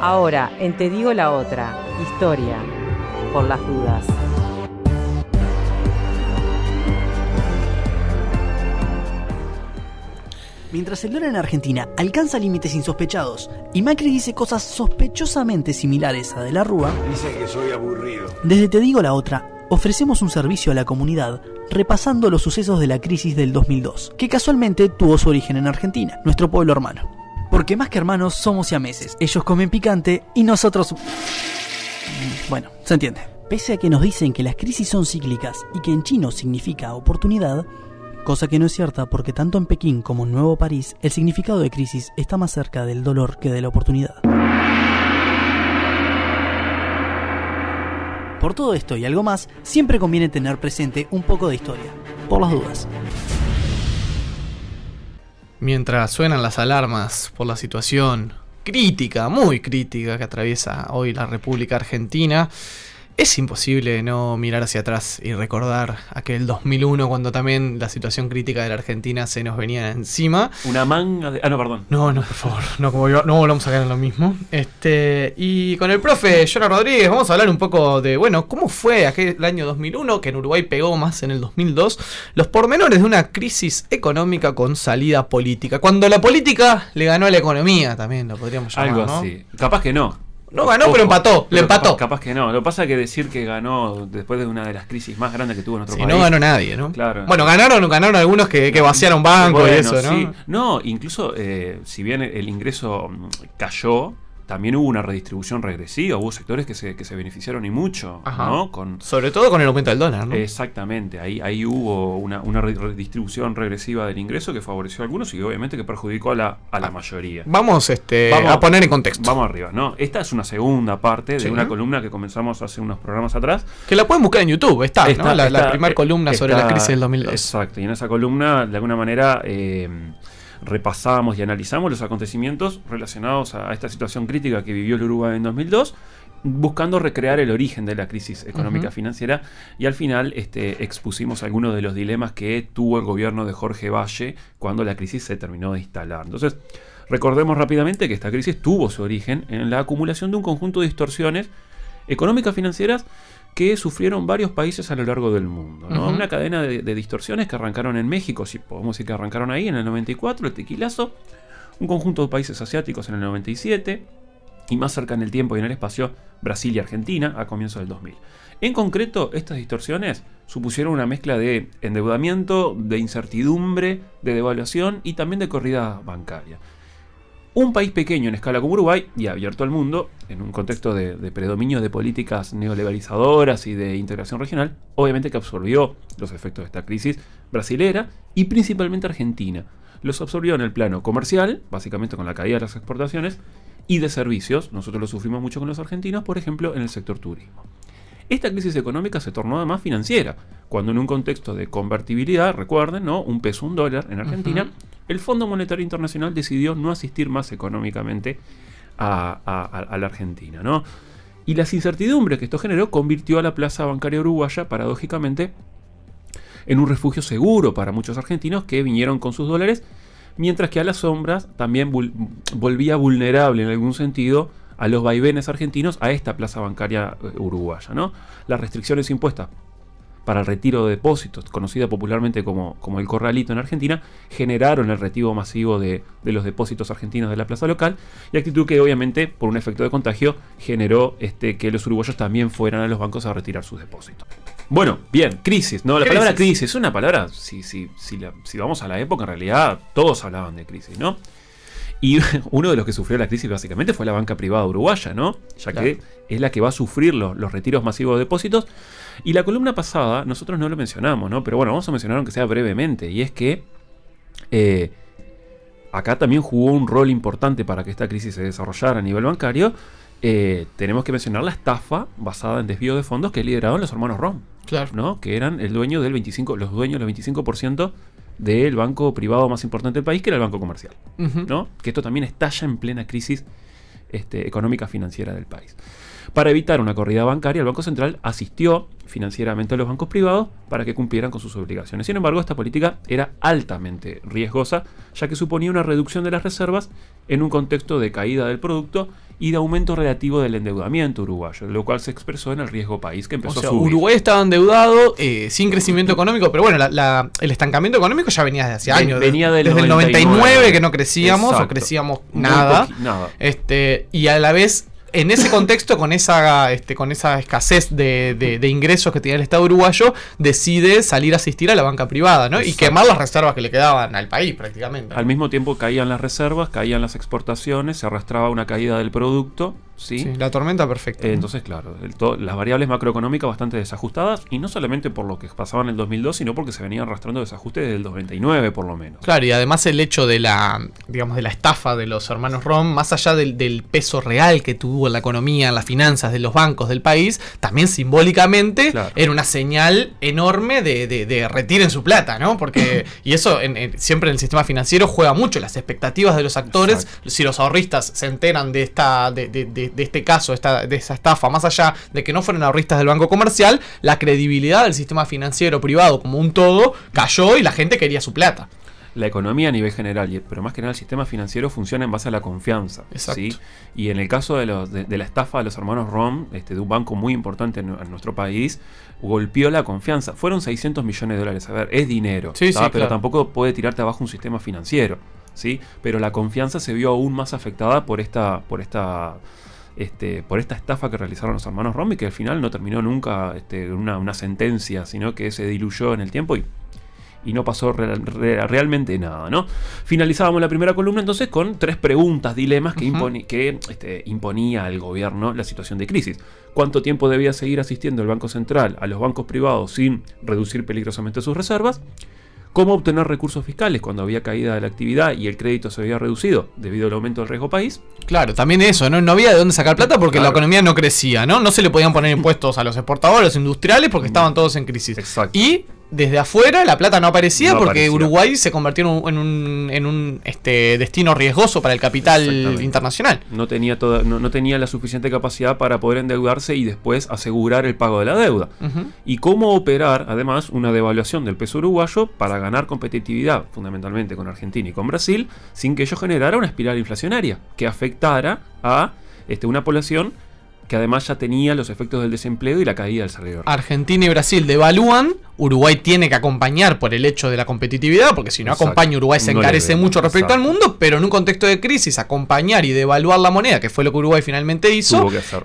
Ahora, en Te digo la otra, historia, por las dudas. Mientras el dólar en Argentina alcanza límites insospechados y Macri dice cosas sospechosamente similares a De la Rúa, dice que soy aburrido. Desde Te digo la otra, ofrecemos un servicio a la comunidad repasando los sucesos de la crisis del 2002, que casualmente tuvo su origen en Argentina, nuestro pueblo hermano. Porque más que hermanos somos siameses, ellos comen picante y nosotros... Bueno, se entiende. Pese a que nos dicen que las crisis son cíclicas y que en chino significa oportunidad, cosa que no es cierta porque tanto en Pekín como en Nuevo París el significado de crisis está más cerca del dolor que de la oportunidad. Por todo esto y algo más, siempre conviene tener presente un poco de historia, por las dudas. Mientras suenan las alarmas por la situación crítica, muy crítica que atraviesa hoy la República Argentina, es imposible no mirar hacia atrás y recordar aquel 2001 cuando también la situación crítica de la Argentina se nos venía encima. Una manga de... no, perdón. No, por favor, no volvamos a caer en lo mismo. Y con el profe Jonah Rodríguez vamos a hablar un poco de, bueno, cómo fue aquel año 2001, que en Uruguay pegó más en el 2002, los pormenores de una crisis económica con salida política. Cuando la política le ganó a la economía, también lo podríamos llamar, algo ¿no? así. Capaz que no. No ganó, ojo, pero empató. Le empató. Capaz que no. Lo que pasa es que decir que ganó después de una de las crisis más grandes que tuvo nuestro país. No ganó nadie, ¿no? Claro. Bueno, ganaron algunos que vaciaron banco y eso, ¿no? Sí. No, incluso si bien el ingreso cayó, también hubo una redistribución regresiva. Hubo sectores que se beneficiaron y mucho, ¿no? Sobre todo con el aumento del dólar, ¿no? Exactamente. Ahí hubo una redistribución regresiva del ingreso que favoreció a algunos y obviamente que perjudicó a la mayoría. Vamos a poner en contexto. Vamos arriba, ¿no? Esta es una segunda parte de una columna que comenzamos hace unos programas atrás. Que la pueden buscar en YouTube, ¿no? La primera columna sobre la crisis del 2002. Exacto. Y en esa columna, de alguna manera... repasamos y analizamos los acontecimientos relacionados a esta situación crítica que vivió el Uruguay en 2002, buscando recrear el origen de la crisis económica financiera, y al final expusimos algunos de los dilemas que tuvo el gobierno de Jorge Valle cuando la crisis se terminó de instalar. Entonces, recordemos rápidamente que esta crisis tuvo su origen en la acumulación de un conjunto de distorsiones económicas financieras que sufrieron varios países a lo largo del mundo, ¿no? Una cadena de distorsiones que arrancaron en México, si podemos decir que arrancaron ahí en el 94, el tequilazo, un conjunto de países asiáticos en el 97, y más cerca en el tiempo y en el espacio, Brasil y Argentina a comienzos del 2000. En concreto, estas distorsiones supusieron una mezcla de endeudamiento, de incertidumbre, de devaluación y también de corrida bancaria. Un país pequeño en escala como Uruguay y abierto al mundo, en un contexto de predominio de políticas neoliberalizadoras y de integración regional, obviamente que absorbió los efectos de esta crisis brasilera y principalmente Argentina. Los absorbió en el plano comercial, básicamente con la caída de las exportaciones, y de servicios. Nosotros lo sufrimos mucho con los argentinos, por ejemplo, en el sector turismo. Esta crisis económica se tornó además financiera, cuando en un contexto de convertibilidad, recuerden, ¿no? Un peso, un dólar en Argentina, el Fondo Monetario Internacional decidió no asistir más económicamente a la Argentina, ¿no? Y las incertidumbres que esto generó convirtió a la plaza bancaria uruguaya, paradójicamente, en un refugio seguro para muchos argentinos que vinieron con sus dólares, mientras que a las sombras también volvía vulnerable en algún sentido a los vaivenes argentinos a esta plaza bancaria uruguaya, ¿no? Las restricciones impuestas para el retiro de depósitos, conocida popularmente como el corralito en Argentina, generaron el retiro masivo de los depósitos argentinos de la plaza local, y actitud que obviamente, por un efecto de contagio, generó que los uruguayos también fueran a los bancos a retirar sus depósitos. Bueno, bien, crisis, ¿no? La palabra crisis es una palabra, si vamos a la época, en realidad todos hablaban de crisis, ¿no? Y uno de los que sufrió la crisis básicamente fue la banca privada uruguaya, ¿no? Ya que es la que va a sufrir los retiros masivos de depósitos. Y la columna pasada, nosotros no lo mencionamos, ¿no? Pero bueno, vamos a mencionar aunque sea brevemente. Y es que acá también jugó un rol importante para que esta crisis se desarrollara a nivel bancario. Tenemos que mencionar la estafa basada en desvío de fondos que lideraron los hermanos Rom, ¿no? Que eran los dueños del 25% del banco privado más importante del país, que era el Banco Comercial, ¿no? Que esto también estalla en plena crisis económica financiera del país. Para evitar una corrida bancaria, el Banco Central asistió financieramente a los bancos privados para que cumplieran con sus obligaciones. Sin embargo, esta política era altamente riesgosa, ya que suponía una reducción de las reservas en un contexto de caída del producto y de aumento relativo del endeudamiento uruguayo, lo cual se expresó en el riesgo país que empezó O sea, a subir. Uruguay estaba endeudado, sin crecimiento económico, pero bueno, el estancamiento económico ya venía desde hace años. Venía del desde el 99 que no crecíamos, Exacto. o crecíamos Muy nada. nada. Y a la vez, en ese contexto, con esa escasez de ingresos que tenía el Estado uruguayo, decide salir a asistir a la banca privada, ¿no? Y Exacto. quemar las reservas que le quedaban al país prácticamente. Al mismo tiempo caían las reservas, caían las exportaciones, se arrastraba una caída del producto, ¿sí? Sí, la tormenta perfecta. Entonces, claro, las variables macroeconómicas bastante desajustadas, y no solamente por lo que pasaba en el 2002, sino porque se venían arrastrando desajustes desde el 99 por lo menos. Claro, y además el hecho de la estafa de los hermanos Rom, más allá del peso real que tuvo en la economía, en las finanzas de los bancos del país, también simbólicamente Claro. era una señal enorme de retiren su plata, ¿no? Porque, y eso siempre en el sistema financiero juega mucho, las expectativas de los actores. Exacto. Si los ahorristas se enteran de este caso, de esa estafa, más allá de que no fueron ahorristas del Banco Comercial, la credibilidad del sistema financiero privado como un todo cayó y la gente quería su plata. La economía a nivel general, pero más que nada el sistema financiero funciona en base a la confianza. Exacto. ¿Sí? Y en el caso de la estafa de los hermanos Rom, de un banco muy importante en nuestro país, golpeó la confianza. Fueron 600 millones de dólares. A ver, es dinero, Sí, ¿tá? sí, Pero claro. tampoco puede tirarte abajo un sistema financiero. ¿Sí? Pero la confianza se vio aún más afectada por esta estafa que realizaron los hermanos Rom, y que al final no terminó nunca una sentencia, sino que se diluyó en el tiempo y no pasó realmente nada, ¿no? Finalizábamos la primera columna entonces con 3 preguntas, dilemas que, imponía al gobierno la situación de crisis. ¿Cuánto tiempo debía seguir asistiendo el Banco Central a los bancos privados sin reducir peligrosamente sus reservas? ¿Cómo obtener recursos fiscales cuando había caída de la actividad y el crédito se había reducido debido al aumento del riesgo país? Claro, también eso, ¿no? No había de dónde sacar plata porque Claro. la economía no crecía, ¿no? No se le podían poner impuestos a los exportadores, a los industriales, porque estaban todos en crisis. Exacto. Y desde afuera la plata no aparecía No porque aparecía. Uruguay se convirtió en un destino riesgoso para el capital Exactamente. internacional. No tenía la suficiente capacidad para poder endeudarse y después asegurar el pago de la deuda. Ujú. Y cómo operar, además, una devaluación del peso uruguayo para ganar competitividad, fundamentalmente con Argentina y con Brasil, sin que ello generara una espiral inflacionaria que afectara a una población que además ya tenía los efectos del desempleo y la caída del salario real. Argentina y Brasil devalúan, Uruguay tiene que acompañar por el hecho de la competitividad, porque si no Exacto. acompaña, Uruguay se No le encarece vemos, mucho respecto exacto. al mundo, pero en un contexto de crisis, acompañar y devaluar la moneda, que fue lo que Uruguay finalmente hizo, Tuvo que hacer.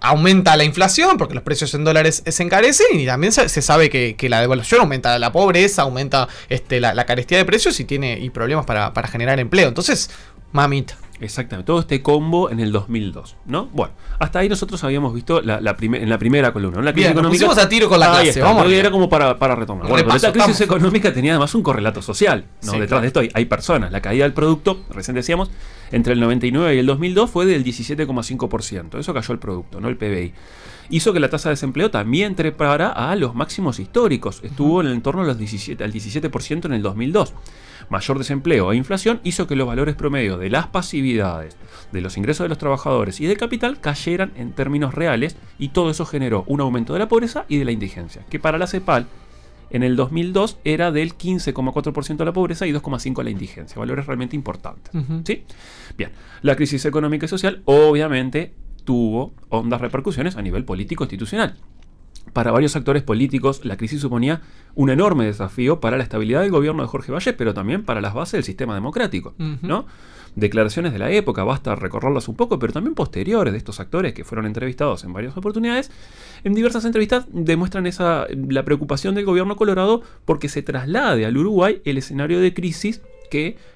aumenta la inflación, porque los precios en dólares se encarecen, y también se sabe que la devaluación aumenta la pobreza, aumenta la carestía de precios y problemas para generar empleo. Entonces, mamita. Exactamente, todo este combo en el 2002, ¿no? Bueno, hasta ahí nosotros habíamos visto en la primera columna, ¿no? La crisis Bien, nos económica. pusimos a tiro con la Ahí clase, está, vamos creo que arriba. era como para retomar. Bueno, pero Repaso, esta crisis estamos. económica tenía además un correlato social, ¿no? Sí, Detrás claro. de esto hay personas. La caída del producto, recién decíamos, entre el 99 y el 2002 fue del 17,5%. Eso cayó el producto, no el PBI. Hizo que la tasa de desempleo también trepara a los máximos históricos. Estuvo en el entorno al 17% en el 2002. Mayor desempleo e inflación hizo que los valores promedio de las pasividades, de los ingresos de los trabajadores y del capital cayeran en términos reales, y todo eso generó un aumento de la pobreza y de la indigencia, que para la CEPAL en el 2002 era del 15,4% la pobreza y 2,5% la indigencia, valores realmente importantes. Ujú. ¿Sí? Bien, la crisis económica y social obviamente tuvo hondas repercusiones a nivel político-institucional. Para varios actores políticos, la crisis suponía un enorme desafío para la estabilidad del gobierno de Jorge Valle, pero también para las bases del sistema democrático, Ujú. ¿no? Declaraciones de la época, basta recorrerlas un poco, pero también posteriores de estos actores que fueron entrevistados en varias oportunidades, en diversas entrevistas demuestran la preocupación del gobierno colorado porque se traslade al Uruguay el escenario de crisis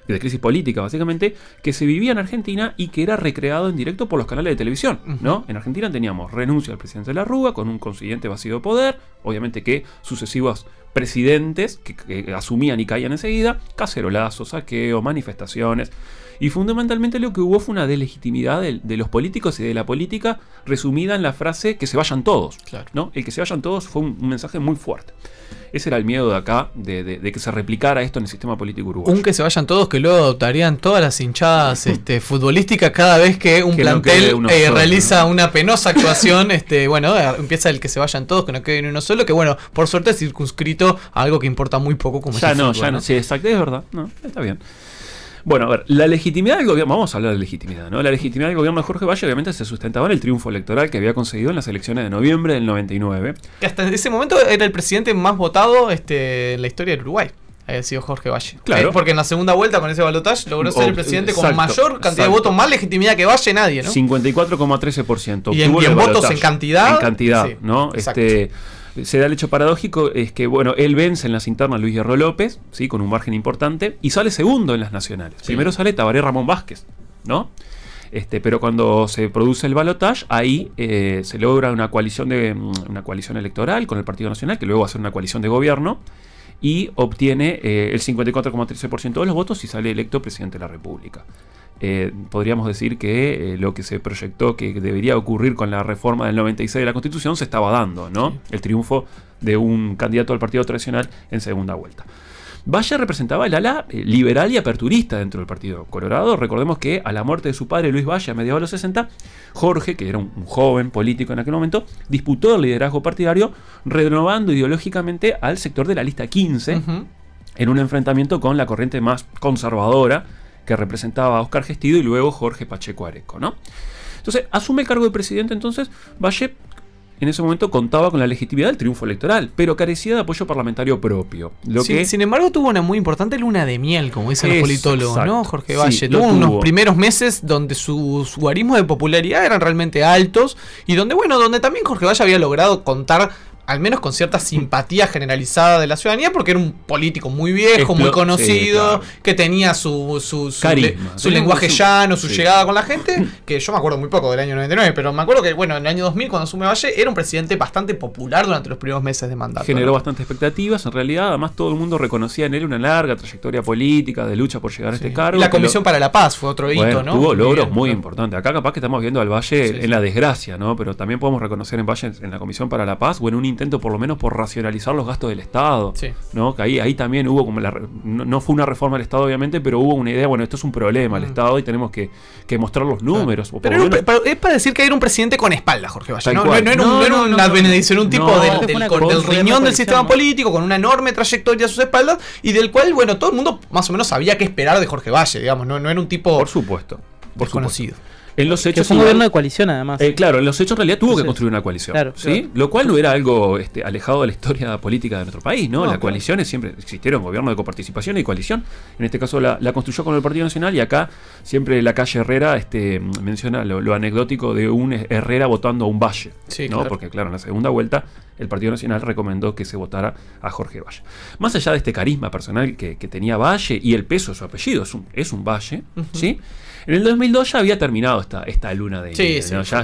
de crisis política básicamente, que se vivía en Argentina y que era recreado en directo por los canales de televisión, ¿no? En Argentina teníamos renuncia al presidente de la Rúa con un consiguiente vacío de poder, obviamente que sucesivos presidentes que asumían y caían enseguida, cacerolazos, saqueo, manifestaciones, y fundamentalmente lo que hubo fue una delegitimidad de los políticos y de la política resumida en la frase que se vayan todos, Claro. ¿no? El que se vayan todos fue un mensaje muy fuerte. Ese era el miedo de acá, de que se replicara esto en el sistema político uruguayo. Un que se vayan todos, que luego adoptarían todas las hinchadas futbolísticas cada vez que un Que no plantel quede uno solo, realiza ¿no? una penosa actuación. Empieza el que se vayan todos, que no quede ni uno solo, que bueno, por suerte es circunscrito a algo que importa muy poco como es Ya el no, fútbol, ya no, sí, exacto, es verdad, no, está bien. Bueno, a ver, la legitimidad del gobierno, vamos a hablar de legitimidad, ¿no? La legitimidad del gobierno de Jorge Valle obviamente se sustentaba en el triunfo electoral que había conseguido en las elecciones de noviembre del 99. Que hasta ese momento era el presidente más votado en la historia del Uruguay. Había sido Jorge Valle. Claro. Porque en la segunda vuelta con ese balotaje logró ser el presidente con exacto, mayor cantidad de exacto. votos, más legitimidad que Valle, nadie, ¿no? 54,13%. Y en obtuvo el votos balotaje. en cantidad. En cantidad, Sí, ¿no? exacto. Se da el hecho paradójico, es que, bueno, él vence en las internas a Luis Hierro López, ¿sí? Con un margen importante, y sale segundo en las nacionales. Sí. Primero sale Tabaré Ramón Vázquez, ¿no? Pero cuando se produce el balotaje, ahí se logra una coalición electoral con el Partido Nacional, que luego va a ser una coalición de gobierno, y obtiene el 54,13% de los votos y sale electo presidente de la República. Podríamos decir que lo que se proyectó que debería ocurrir con la reforma del 96 de la Constitución se estaba dando, ¿no? Sí. El triunfo de un candidato al partido tradicional en segunda vuelta. Valle representaba el ala liberal y aperturista dentro del Partido Colorado. Recordemos que a la muerte de su padre Luis Valle a mediados de los 60, Jorge, que era un joven político en aquel momento, disputó el liderazgo partidario, renovando ideológicamente al sector de la lista 15 en un enfrentamiento con la corriente más conservadora que representaba a Óscar Gestido y luego Jorge Pacheco Areco, ¿no? Entonces, asume el cargo de presidente, entonces, Valle en ese momento contaba con la legitimidad del triunfo electoral, pero carecía de apoyo parlamentario propio. Sin embargo, tuvo una muy importante luna de miel, como dicen los politólogos, exacto, ¿no? Jorge Valle. Sí, tuvo unos primeros meses donde sus guarismos de popularidad eran realmente altos y donde también Jorge Valle había logrado contar al menos con cierta simpatía generalizada de la ciudadanía, porque era un político muy viejo, muy conocido, sí, claro, que tenía su lenguaje llano, su llegada con la gente, que yo me acuerdo muy poco del año 99, pero me acuerdo que, en el año 2000, cuando asume Valle, era un presidente bastante popular durante los primeros meses de mandato. Generó bastantes expectativas, en realidad, además todo el mundo reconocía en él una larga trayectoria política de lucha por llegar a este cargo. Y la Comisión para la Paz fue otro hito, ¿no? Tuvo logros muy importantes. Acá capaz que estamos viendo al Valle en la desgracia, ¿no? Pero también podemos reconocer en Valle, en la Comisión para la Paz, en un intento por lo menos por racionalizar los gastos del Estado, ¿no? Que ahí también hubo como no fue una reforma del Estado obviamente, pero hubo una idea, esto es un problema el Estado y tenemos que mostrar los números. Pero es para decir que era un presidente con espalda, Jorge Valle, ¿no? No era una benedición, un tipo del riñón del sistema político, con una enorme trayectoria a sus espaldas y del cual, todo el mundo más o menos sabía qué esperar de Jorge Valle, digamos, no era un tipo por supuesto desconocido. En los hechos, que fue un gobierno de coalición, además. Claro, en los hechos en realidad tuvo que construir una coalición. Claro, ¿sí? Claro. Lo cual no era algo alejado de la historia política de nuestro país, ¿no? Las coaliciones siempre existieron, gobierno de coparticipación y coalición. En este caso la construyó con el Partido Nacional y acá siempre la calle Herrera menciona lo anecdótico de un Herrera votando a un Valle. Sí, ¿no? Claro. Porque, claro, en la segunda vuelta el Partido Nacional recomendó que se votara a Jorge Valle. Más allá de este carisma personal que tenía Valle y el peso de su apellido, es un Valle, ¿sí? En el 2002 ya había terminado esta luna de miel. Sí, ¿no? ya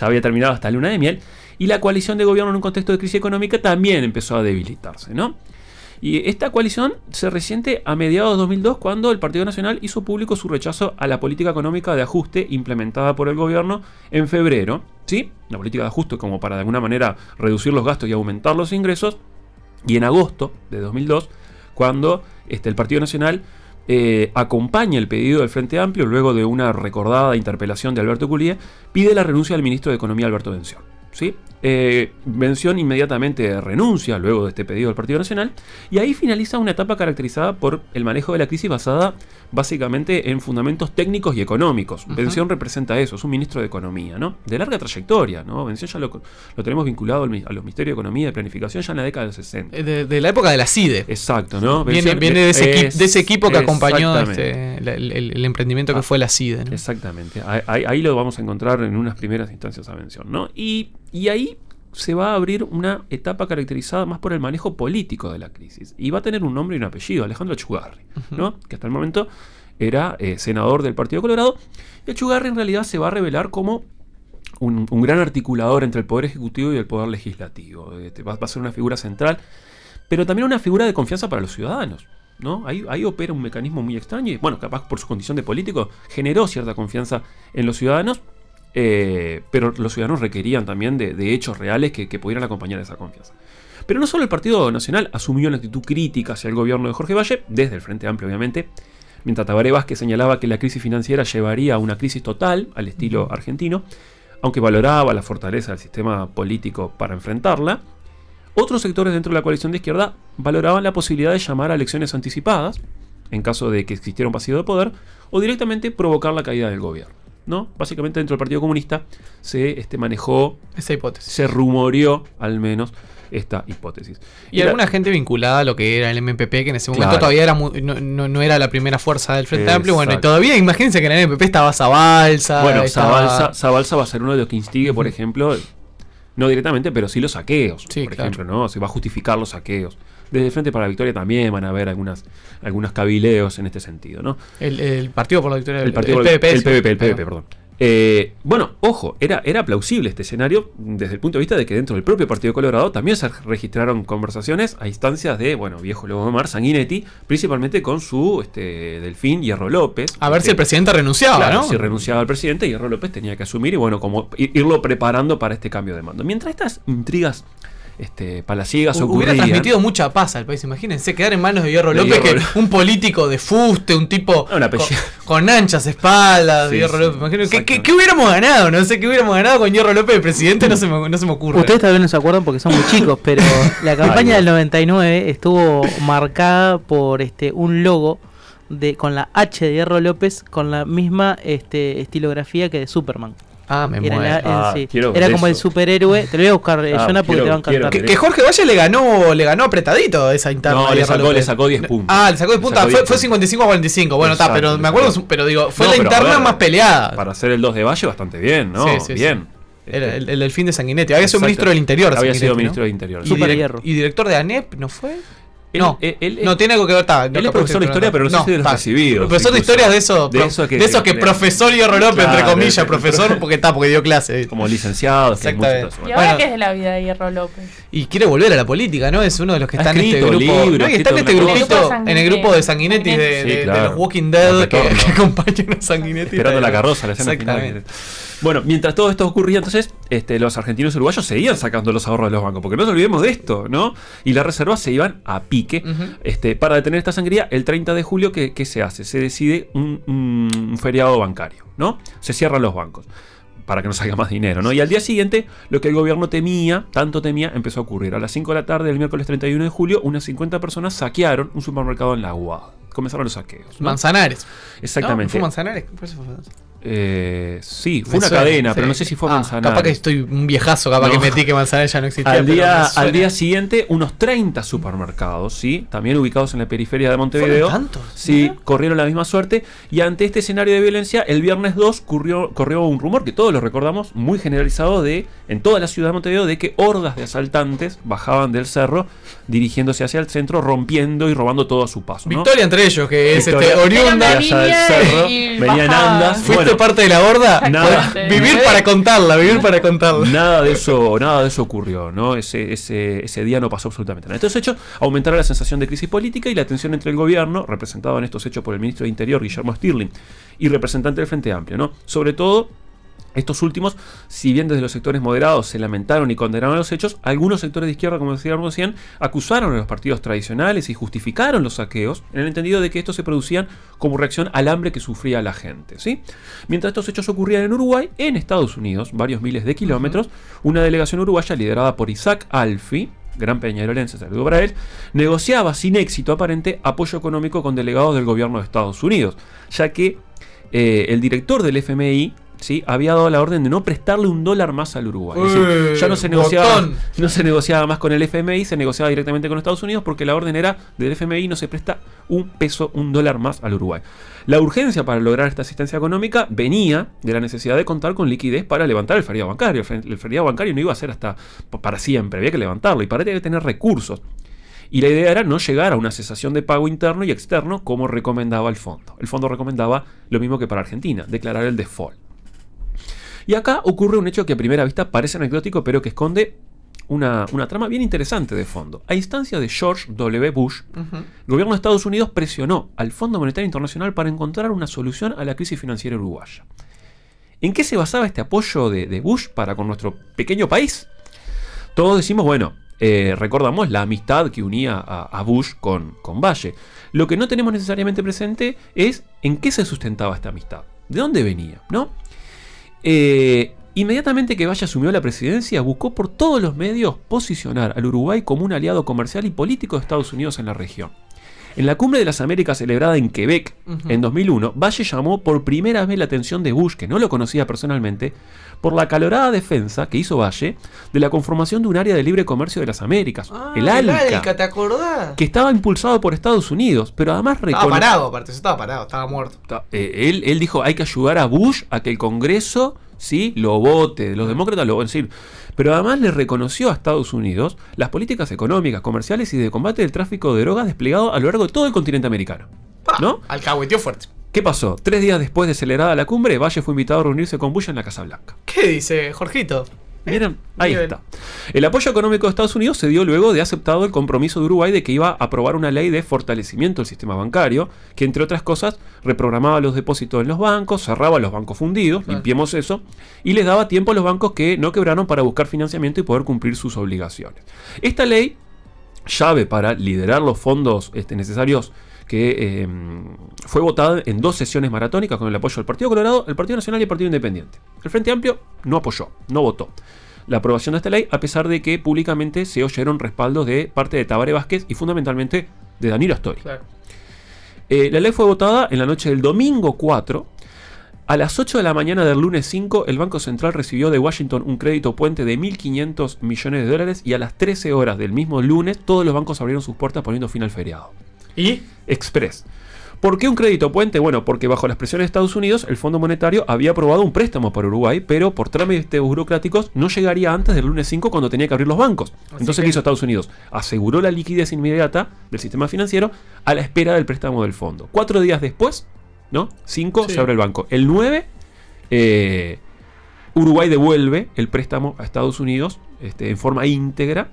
había terminado esta luna de miel. Y la coalición de gobierno en un contexto de crisis económica también empezó a debilitarse, ¿no? Y esta coalición se resiente a mediados de 2002 cuando el Partido Nacional hizo público su rechazo a la política económica de ajuste implementada por el gobierno en febrero, ¿sí? Una política de ajuste como para de alguna manera reducir los gastos y aumentar los ingresos. Y en agosto de 2002, cuando el Partido Nacional acompaña el pedido del Frente Amplio luego de una recordada interpelación de Alberto Culié, pide la renuncia del ministro de Economía Alberto Bención, ¿sí? Bención inmediatamente renuncia luego de este pedido del Partido Nacional y ahí finaliza una etapa caracterizada por el manejo de la crisis basada básicamente en fundamentos técnicos y económicos. Bención representa eso, es un ministro de Economía, ¿no? De larga trayectoria, ¿no? Bención ya lo tenemos vinculado a los ministerios de Economía y de Planificación ya en la década de los 60. De la época de la CIDE. Exacto, ¿no? Viene de ese equipo que acompañó el emprendimiento que fue la CIDE, ¿no? Exactamente. Ahí lo vamos a encontrar en unas primeras instancias a Bención, ¿no? Y ahí se va a abrir una etapa caracterizada más por el manejo político de la crisis. Y va a tener un nombre y un apellido, Alejandro Echegoyen, ¿no? Que hasta el momento era senador del Partido Colorado. Y Echegoyen en realidad se va a revelar como un gran articulador entre el Poder Ejecutivo y el Poder Legislativo. Va a ser una figura central, pero también una figura de confianza para los ciudadanos, ¿no? Ahí opera un mecanismo muy extraño y, capaz por su condición de político, generó cierta confianza en los ciudadanos. Pero los ciudadanos requerían también de hechos reales que pudieran acompañar esa confianza. Pero no solo el Partido Nacional asumió una actitud crítica hacia el gobierno de Jorge Valle, desde el Frente Amplio obviamente, mientras Tabaré Vázquez señalaba que la crisis financiera llevaría a una crisis total al estilo argentino, aunque valoraba la fortaleza del sistema político para enfrentarla. Otros sectores dentro de la coalición de izquierda valoraban la posibilidad de llamar a elecciones anticipadas, en caso de que existiera un vacío de poder, o directamente provocar la caída del gobierno, ¿no? Básicamente dentro del Partido Comunista se manejó, esa hipótesis. se rumoreó al menos esta hipótesis. Y alguna gente vinculada a lo que era el MPP, que en ese momento Claro. todavía era no era la primera fuerza del Frente Amplio. Bueno, y Exacto. todavía, imagínense que en el MPP estaba Zabalza. Bueno, estaba... Zabalza va a ser uno de los que instigue, por ejemplo, no directamente, pero sí los saqueos, Sí, por claro. ejemplo, ¿no? Se va a justificar los saqueos. Desde el Frente para la Victoria también van a haber algunos cabileos en este sentido, ¿no? El Partido por la Victoria del El partido PVP. el sí. PVP, perdón. Bueno, ojo, era plausible este escenario desde el punto de vista de que dentro del propio Partido Colorado también se registraron conversaciones a instancias de, viejo lobo de mar, Sanguinetti, principalmente con su Delfín Hierro López. A ver si el presidente renunciaba, Claro, ¿no? si renunciaba al presidente, Hierro López tenía que asumir y como irlo preparando para este cambio de mando. Mientras estas intrigas palaciegas Hubiera ocurrían, transmitido mucha paz al país. Imagínense quedar en manos de Hierro De López, Hierro que López. un político de fuste, un tipo Un apellido. con anchas espaldas, Sí, Hierro sí, López. Imagino, exactamente. ¿qué hubiéramos ganado? No sé qué hubiéramos ganado con Hierro López de presidente, no se me ocurre. Ustedes tal vez no se acuerdan porque son muy chicos, pero la campaña del 99 estuvo marcada por un logo con la H de Hierro López con la misma estilografía que de Superman. Ah, me Era, muero. sí. quiero Era ver como el eso. superhéroe. Te lo voy a buscar, Jonah, porque te va a quiero encantar. ver. Que Jorge Valle le ganó apretadito esa interna. No, a le Hierro sacó- López. le sacó 10 puntos. Ah, le sacó 10 Le puntos. sacó 10 Fue puntos. 55 a 45. Bueno, está, Exacto, pero me le acuerdo, sacó. pero digo, fue No, la pero a interna ver, más peleada. Para hacer el 2 de Valle, bastante bien, ¿no? Sí, sí, sí. Bien. Era el Delfín de Sanguinetti. Había sido Exacto. ministro del Interior. Había Sanguinetti, sido ¿no? ministro del Interior. Y, Super Hierro. y director de ANEP, ¿no fue? Él- No, él- no tiene algo que ver. Está, él es profesor de historia, pero no sé si de los está. recibidos, Profesor de incluso. historia de eso, De eso que- profesor Hierro López, entre Claro, comillas, ese- profesor porque dio clase. Como licenciado, que hay mucho Exactamente. de eso. ¿Y ahora Bueno. qué es de la vida de Hierro López? Y quiere volver a la política, ¿no? Es uno de los que Ha están en este escrito grupo. libros, No, y está en ha este escrito una grupito, cosa. en el grupo de Sanguinetti, de, Sí, de claro. los Walking Dead El que retorno. acompañan a Sanguinetti. Esperando la carroza, la escena final. Exactamente. Bueno, mientras todo esto ocurría, entonces, los argentinos y uruguayos seguían sacando los ahorros de los bancos, porque no nos olvidemos de esto, ¿no? Y las reservas se iban a pique. Ujú. Para detener esta sangría, el 30 de julio, ¿qué se hace? Se decide un feriado bancario, ¿no? Se cierran los bancos para que no salga más dinero, ¿no? Y al día siguiente, lo que el gobierno tanto temía, empezó a ocurrir. A las 5 de la tarde del miércoles 31 de julio, unas 50 personas saquearon un supermercado en La Aguada. Comenzaron los saqueos, ¿no? Manzanares. Exactamente. ¿No? ¿Fue Manzanares? ¿Por eso fue Manzanares? Sí, fue Me una suena, cadena, sí. pero no sé si fue Ah, Manzanares. Capaz que estoy un viejazo, capaz No. que metí que Manzanares ya no existía. Al pero me día, suena. al día siguiente, unos 30 supermercados, ¿sí? También ubicados en la periferia de Montevideo. ¿Fueron tantos? Sí, corrieron la misma suerte. Y ante este escenario de violencia, el viernes 2 corrió un rumor que todos lo recordamos, muy generalizado en toda la ciudad de Montevideo, de que hordas de asaltantes bajaban del cerro, dirigiéndose hacia el centro, rompiendo y robando todo a su paso, ¿no? Victoria entre ellos, que es Victoria. oriunda. Era allá del niña cerro, y venían bajaba. andas. ¿Fuiste Bueno, parte de la horda? nada. Vivir para contarla, vivir para contarla. Nada de eso ocurrió, ¿no? Ese día no pasó absolutamente nada. Estos hechos aumentaron la sensación de crisis política y la tensión entre el gobierno, representado en estos hechos por el ministro de Interior, Guillermo Stirling, y representante del Frente Amplio, ¿no? Sobre todo, estos últimos, si bien desde los sectores moderados se lamentaron y condenaron los hechos, algunos sectores de izquierda, como decíamos recién, acusaron a los partidos tradicionales y justificaron los saqueos en el entendido de que estos se producían como reacción al hambre que sufría la gente, ¿sí? Mientras estos hechos ocurrían en Uruguay, en Estados Unidos, varios miles de kilómetros, una delegación uruguaya liderada por Isaac Alfi, gran peñarolense, saludo para él, negociaba sin éxito aparente apoyo económico con delegados del gobierno de Estados Unidos, ya que el director del FMI, ¿sí?, había dado la orden de no prestarle $1 más al Uruguay. Es decir, ya no se negociaba más con el FMI, se negociaba directamente con Estados Unidos porque la orden era del FMI: no se presta $1 más al Uruguay. La urgencia para lograr esta asistencia económica venía de la necesidad de contar con liquidez para levantar el feriado bancario. El feriado bancario no iba a ser hasta para siempre, había que levantarlo y para ello había que tener recursos. Y la idea era no llegar a una cesación de pago interno y externo como recomendaba el fondo. El fondo recomendaba lo mismo que para Argentina: declarar el default. Y acá ocurre un hecho que a primera vista parece anecdótico, pero que esconde una trama bien interesante de fondo. A instancia de George W. Bush, el gobierno de Estados Unidos presionó al Fondo Monetario Internacional para encontrar una solución a la crisis financiera uruguaya. ¿En qué se basaba este apoyo de Bush para con nuestro pequeño país? Todos decimos, recordamos la amistad que unía a Bush con Valle. Lo que no tenemos necesariamente presente es en qué se sustentaba esta amistad. ¿De dónde venía? ¿No? Inmediatamente que Valle asumió la presidencia, buscó por todos los medios posicionar al Uruguay como un aliado comercial y político de Estados Unidos en la región. En la Cumbre de las Américas celebrada en Quebec en 2001, Valle llamó por primera vez la atención de Bush, que no lo conocía personalmente, por la acalorada defensa que hizo Valle de la conformación de un área de libre comercio de las Américas, el ALCA, ¿te acordás? que estaba impulsado por Estados Unidos, pero además Estaba parado, aparte, estaba parado, estaba muerto. Él dijo, hay que ayudar a Bush a que el Congreso lo vote, los demócratas lo van a decir. Pero además le reconoció a Estados Unidos las políticas económicas, comerciales y de combate del tráfico de drogas desplegado a lo largo de todo el continente americano. ¿No? Alcahueteó fuerte. ¿Qué pasó? 3 días después de celebrada la cumbre, Valle fue invitado a reunirse con Bush en la Casa Blanca. ¿Qué dice, Jorgito? Miren, ahí está. El apoyo económico de Estados Unidos se dio luego de aceptado el compromiso de Uruguay de que iba a aprobar una ley de fortalecimiento del sistema bancario, que entre otras cosas reprogramaba los depósitos en los bancos, cerraba los bancos fundidos, limpiemos eso, y les daba tiempo a los bancos que no quebraron para buscar financiamiento y poder cumplir sus obligaciones. Esta ley, llave para liderar los fondos necesarios, que fue votada en 2 sesiones maratónicas con el apoyo del Partido Colorado, el Partido Nacional y el Partido Independiente. El Frente Amplio no apoyó, no votó la aprobación de esta ley, a pesar de que públicamente se oyeron respaldos de parte de Tabaré Vázquez y fundamentalmente de Danilo Astori. Claro. La ley fue votada en la noche del domingo 4. A las 8 de la mañana del lunes 5, el Banco Central recibió de Washington un crédito puente de $1.500 millones y a las 13 horas del mismo lunes todos los bancos abrieron sus puertas poniendo fin al feriado. ¿Y? Express. ¿Por qué un crédito puente? Bueno, porque bajo las presiones de Estados Unidos, el Fondo Monetario había aprobado un préstamo para Uruguay, pero por trámites burocráticos no llegaría antes del lunes 5 cuando tenía que abrir los bancos. Entonces, ¿qué hizo Estados Unidos? Aseguró la liquidez inmediata del sistema financiero a la espera del préstamo del fondo. 4 días después, ¿no? 5 se abre el banco. El 9, Uruguay devuelve el préstamo a Estados Unidos en forma íntegra.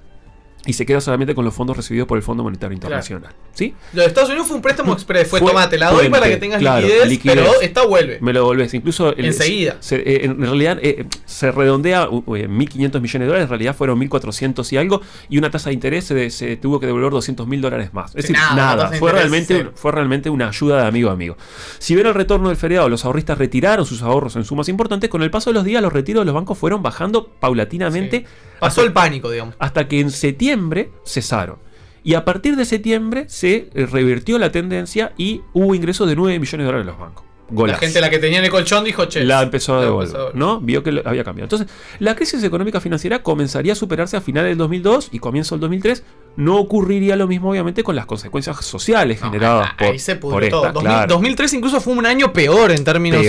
Y se queda solamente con los fondos recibidos por el Fondo Monetario Internacional. Claro. ¿Sí? Lo de Estados Unidos fue un préstamo express. Fue tomate, la doy para que tengas liquidez, pero esta vuelve. Me lo devolves. Incluso enseguida. En realidad se redondea 1.500 millones de dólares. En realidad fueron 1.400 y algo. Y una tasa de interés se tuvo que devolver $200.000 más. Es decir, nada. Fue realmente una ayuda de amigo a amigo. Si bien al retorno del feriado los ahorristas retiraron sus ahorros en sumas importantes, con el paso de los días los retiros de los bancos fueron bajando paulatinamente. Sí. Pasó el pánico, digamos. Hasta que en septiembre cesaron. Y a partir de septiembre se revirtió la tendencia y hubo ingresos de $9 millones en los bancos. Golazo. La gente la que tenía en el colchón dijo, che. La empezó a devolver, ¿no? Vio que había cambiado. Entonces, la crisis económica financiera comenzaría a superarse a finales del 2002 y comienzo del 2003. No ocurriría lo mismo, obviamente, con las consecuencias sociales generadas por, ahí se por esta. 2003 incluso fue un año peor en términos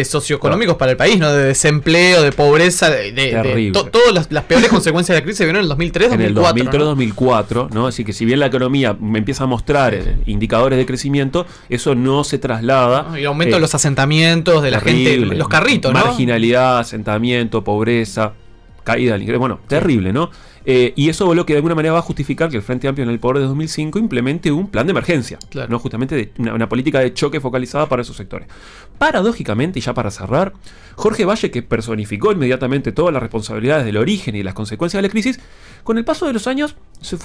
socioeconómicos para el país, ¿no? De desempleo, de pobreza, todas las peores consecuencias de la crisis se vieron en el 2003, 2004. En el 2003-2004, ¿no? Así que si bien la economía empieza a mostrar indicadores de crecimiento, eso no se traslada. Y el aumento de los asentamientos, de la gente, los carritos, ¿no? Marginalidad, asentamiento, pobreza, caída del ingreso. Bueno, terrible, ¿no? Y eso lo que de alguna manera va a justificar que el Frente Amplio en el poder de 2005 implemente un plan de emergencia, ¿no? Justamente una política de choque focalizada para esos sectores. Paradójicamente, y ya para cerrar, Jorge Valle, que personificó inmediatamente todas las responsabilidades del origen y las consecuencias de la crisis, con el paso de los años se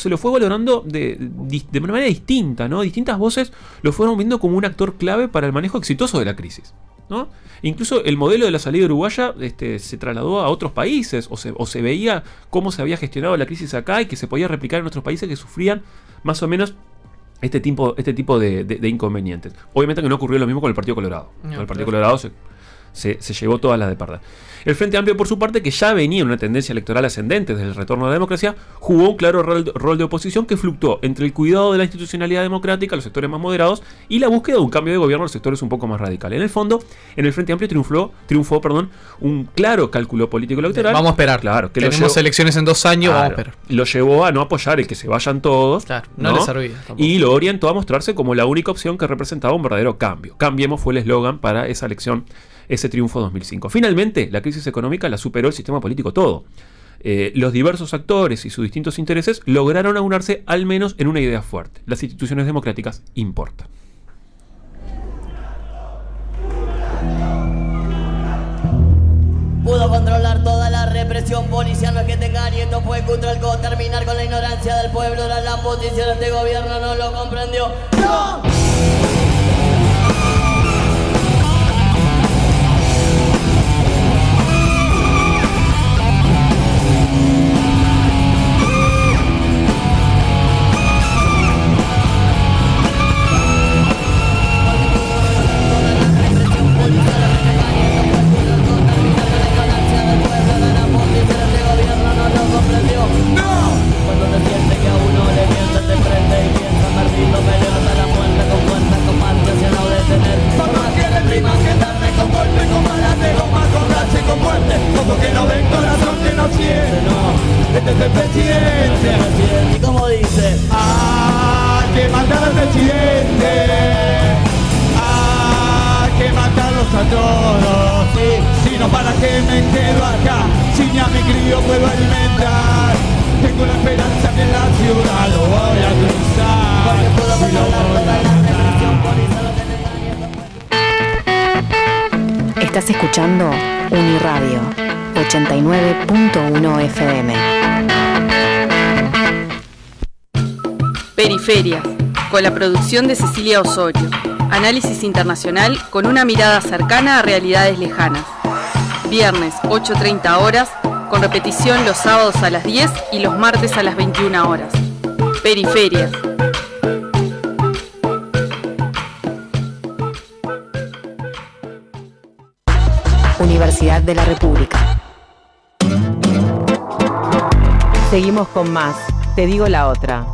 lo fue valorando de una manera distinta, ¿no? Distintas voces lo fueron viendo como un actor clave para el manejo exitoso de la crisis, ¿no? Incluso el modelo de la salida uruguaya se trasladó a otros países o se veía cómo se había gestionado la crisis acá y que se podía replicar en otros países que sufrían más o menos este tipo de inconvenientes. Obviamente que no ocurrió lo mismo con el Partido Colorado. No, el Partido Colorado se llevó todas las de perder. El Frente Amplio, por su parte, que ya venía en una tendencia electoral ascendente desde el retorno a la democracia, jugó un claro rol de oposición que fluctuó entre el cuidado de la institucionalidad democrática, los sectores más moderados, y la búsqueda de un cambio de gobierno a los sectores un poco más radicales. En el fondo, en el Frente Amplio triunfó un claro cálculo político electoral. Vamos a esperar. Claro, que tenemos elecciones en 2 años, vamos a esperar. Lo llevó a no apoyar el que se vayan todos. Claro, no le servía. Tampoco. Y lo orientó a mostrarse como la única opción que representaba un verdadero cambio. Cambiemos fue el eslogan para esa elección, ese triunfo 2005. Finalmente, la crisis económica la superó el sistema político todo. Los diversos actores y sus distintos intereses lograron aunarse al menos en una idea fuerte. Las instituciones democráticas importan. Pudo controlar toda la represión policial, no es que tenga y esto fue control, terminar con la ignorancia del pueblo. La posición de gobierno no lo comprendió. ¡No! todos. Sí, si no, ¿para qué me quedo acá? Si ni a mi crío puedo alimentar. Tengo la esperanza que en la ciudad lo voy a cruzar. Y lo voy a matar. Estás escuchando Uniradio 89.1 FM. Periferia, con la producción de Cecilia Osorio. Análisis internacional con una mirada cercana a realidades lejanas. Viernes 8:30 horas, con repetición los sábados a las 10 y los martes a las 21 horas. Periferia. Universidad de la República. Seguimos con más. Te digo la otra.